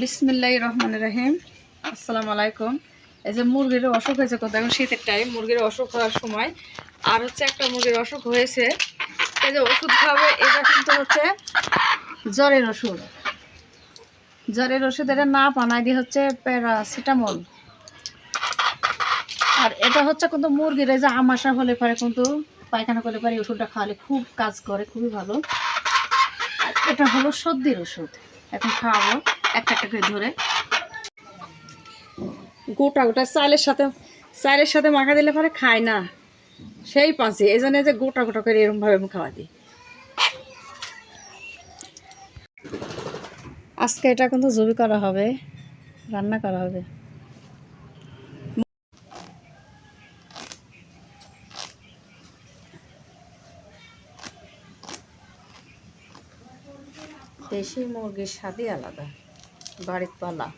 বিসমিল্লাহির রহমানির রহিম। আসসালামু আলাইকুম। এই যে মুরগির অসুখ হয়েছে, কত এখন শীতের টাইম, মুরগির অসুখ হওয়ার সময়। আর হচ্ছে একটা মুরগির অসুখ হয়েছে, এই যে ওষুধ খাবে, এটা কিন্তু হচ্ছে জ্বরের ওষুধ। জ্বরের ওষুধ এটা না বানাই দিয়ে হচ্ছে প্যারাসিটামল। আর এটা হচ্ছে কিন্তু মুরগির এই যে আমাশা হলে পারে, কিন্তু পায়খানা করলে পারে, ওষুধটা খাওয়ালে খুব কাজ করে, খুবই ভালো। আর এটা হলো সর্দির ওষুধ। এখন খাওয়াবো একটা একটা করে ধরে। গোটা গোটা চালের সাথে মাখা দিলে পরে খায় না, সেই পাঁচে এই জন্য যে গোটা গোটা করে এরকমভাবে আমি খাওয়া দিই। আজকে এটা কিন্তু জবি করা হবে, রান্না করা হবে। দেশি মুরগির স্বাদই আলাদা, বাড়ির পালা।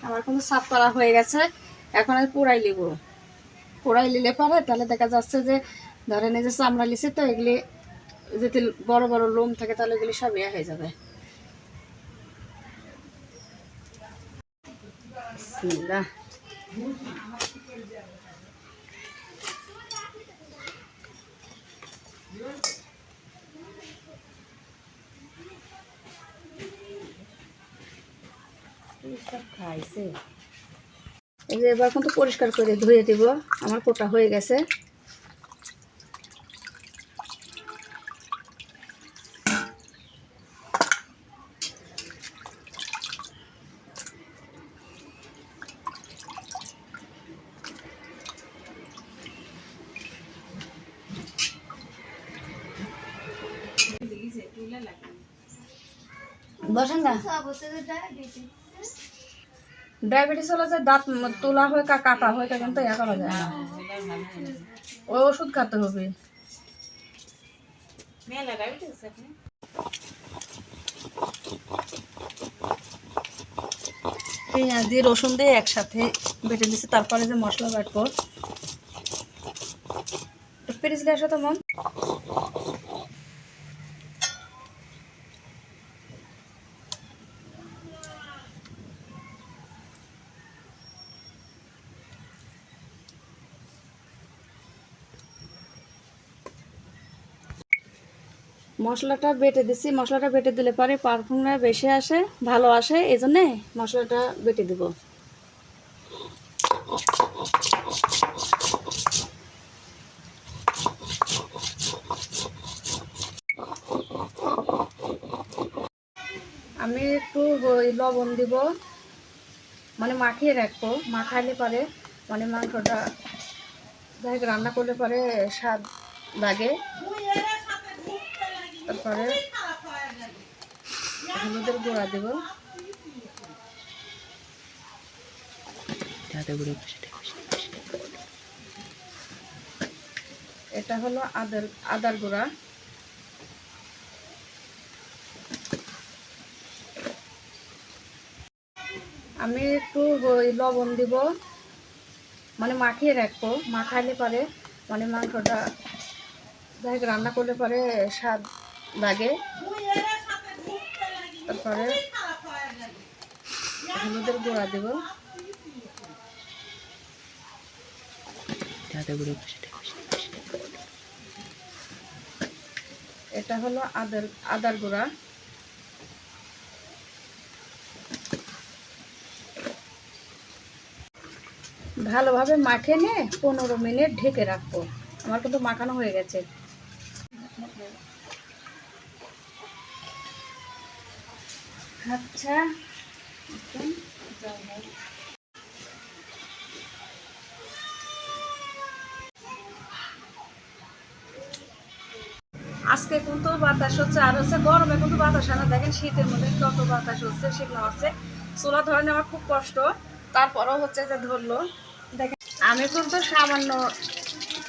আমার কিন্তু সাফ করা হয়ে গেছে, এখন আমি পোড়াই নিব। পোড়াই নিলে পরে তাহলে দেখা যাচ্ছে যে ধরেন এই যে চামড়া লিছে, তো এগুলি যদি বড় বড় লোম থাকে তাহলে এগুলি সব ইয়ে হয়ে যাবে। বিসমিল্লাহ। খাইছে এই যে এবার কিন্তু পরিষ্কার করে ধুয়ে দিব। আমার কোটা হয়ে গেছে। বসেন না, ডায়াবেটিস হলে যে দাঁত তোলা হয় কাটা হয়, কিন্তু ইয়া করা যায় না, ওই ওষুধ খেতে হবে। পেঁয়াজ দিয়ে রসুন দিয়ে একসাথে বেটে দিচ্ছি, তারপরে যে মশলা বাটবো। পেরেছিলে আসো তো মন। মশলাটা বেটে দিচ্ছি, মশলাটা বেটে দিলে পরে পারফিউমটা বেশি আসে, ভালো আসে, এই জন্যে মশলাটা বেটে দিব। আমি একটু লবণ দিব, মানে মাখিয়ে রাখবো, মাখাইলে পরে মানে মাংসটা যাই রান্না করলে পরে স্বাদ লাগে। তারপরে হলুদের গুঁড়া দেব, এটা হলো আদার গুঁড়া। আমি একটু লবণ দিব, মানে মাখিয়ে রাখবো, মাখাইলে পরে মানে মাংসটা যাই রান্না করলে পরে স্বাদ লাগে। তারপরে হলুদের গুঁড়া দেব, এটা হলো আদার গুঁড়া। ভালোভাবে মাখিয়ে নিয়ে 15 মিনিট ঢেকে রাখবো। আমার কিন্তু মাখানো হয়ে গেছে। আচ্ছা, আজকে কিন্তু বাতাস হচ্ছে, আর হচ্ছে গরমে কিন্তু বাতাস না। দেখেন শীতের মধ্যে কত বাতাস হচ্ছে, শীত হচ্ছে। চুলা ধরে নেওয়ার খুব কষ্ট, তারপরেও হচ্ছে যে ধরলো। দেখেন আমি কিন্তু সামান্য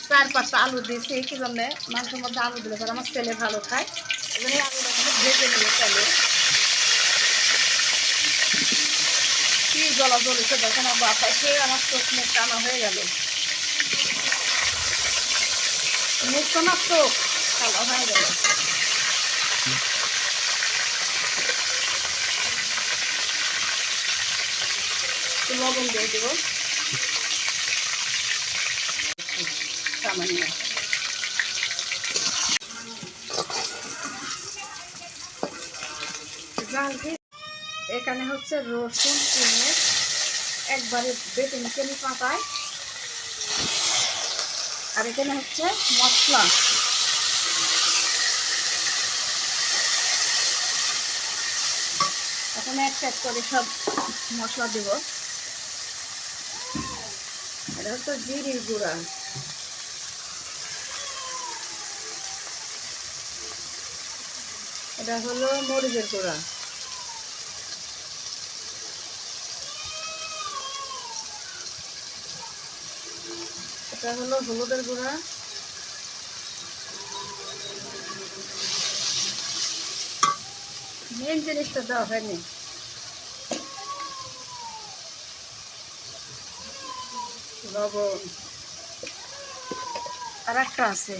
4-5টা আলু দিয়েছি, কি জন্য মাংসের মধ্যে আলু দিলে পরে আমার ছেলে ভালো খায়, এই জন্য আলুটা কিন্তু ভেজে নিয়ে চলে। কি জ্বলা জ্বলেছে দেখেন, আমার বাতাসে আমার চোখ মুখ টানা হয়ে গেল। মুখ তো না, চোখ কালো হয়ে গেল। লবণ দিয়ে দেবো সামান্য। এখানে হচ্ছে রসুন পেঁয়াজ একবারে বেটে নিচে আমি পাতায়, আর এখানে হচ্ছে মশলা। এখন এক এক করে সব মশলা দেব। এটা হচ্ছে জিরির গুঁড়া, এটা হলো মরিচের গুঁড়া, এটা হলো হলুদের গুঁড়া, মেন জিনিসটা দেওয়া হয়নি, লবণ। আর একটা আছে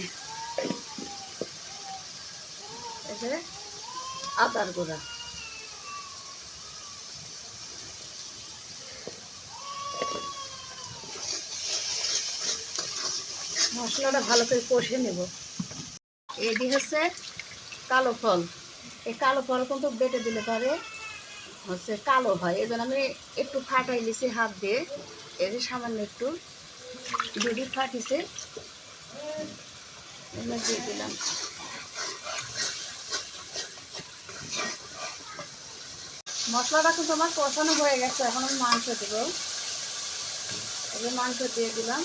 এই যে আদার গুঁড়া। মশলাটা ভালো করে কষে নেব। এটি হচ্ছে কালো ফল, এই কালো ফল কিন্তু বেটে দিলে পরে হচ্ছে কালো হয়, এই জন্য আমি একটু ফাটাই নিছি হাত দিয়ে। এই যে সামান্য একটু দুটি ফাটিছে দিয়ে দিলাম। মশলাটা কিন্তু আমার কষানো হয়ে গেছে, এখন আমি মাংস দেবো। এই যে মাংস দিয়ে দিলাম।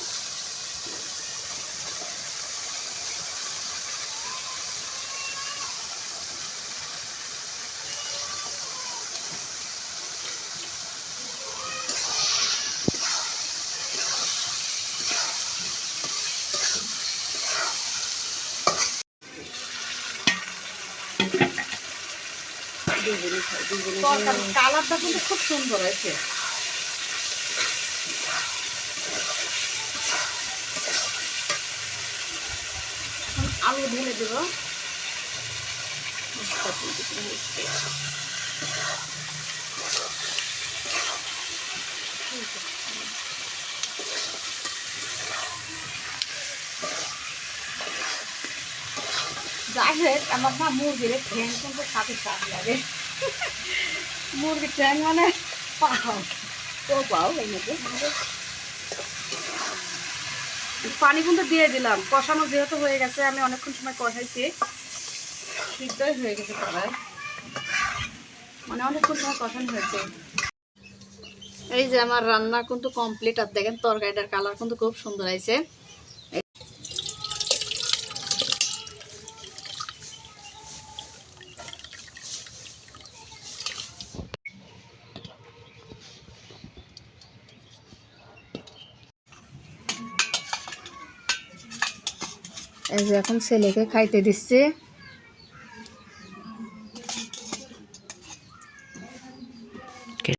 কালারটা কিন্তু খুব সুন্দর হয়েছে। আলু ঢেলে দেব। যাই হোক, আমার না মুরগির ঠ্যাং কিন্তু সাথে স্বাদ লাগে। মুরগির ঠ্যাং মানে পাও তো পাও এর মধ্যে পানি কিন্তু দিয়ে দিলাম। কষানো যেহেতু হয়ে গেছে, আমি অনেকক্ষণ সময় কষাইছি, সিদ্ধই হয়ে গেছে কড়াই, মানে অনেকক্ষণ সময় কষানো হয়েছে। এই যে আমার রান্না কিন্তু কমপ্লিট। আর দেখেন তরকারিটার কালার কিন্তু খুব সুন্দর হয়েছে। এই যে এখন ছেলেকে খাইতে দিচ্ছে।